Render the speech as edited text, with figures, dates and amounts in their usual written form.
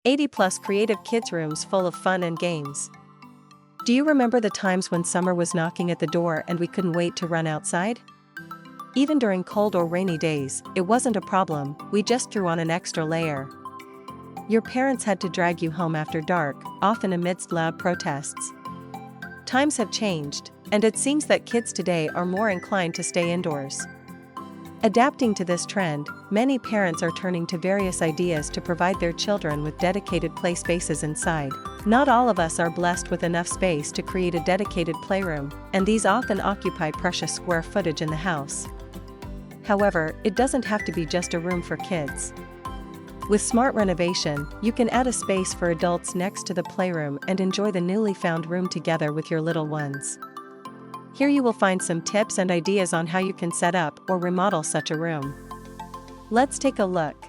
80+ creative kids' rooms full of fun and games. Do you remember the times when summer was knocking at the door and we couldn't wait to run outside? Even during cold or rainy days, it wasn't a problem, we just threw on an extra layer. Your parents had to drag you home after dark, often amidst loud protests. Times have changed, and it seems that kids today are more inclined to stay indoors. Adapting to this trend, many parents are turning to various ideas to provide their children with dedicated play spaces inside. Not all of us are blessed with enough space to create a dedicated playroom, and these often occupy precious square footage in the house. However, it doesn't have to be just a room for kids. With smart renovation, you can add a space for adults next to the playroom and enjoy the newly found room together with your little ones. Here you will find some tips and ideas on how you can set up or remodel such a room. Let's take a look.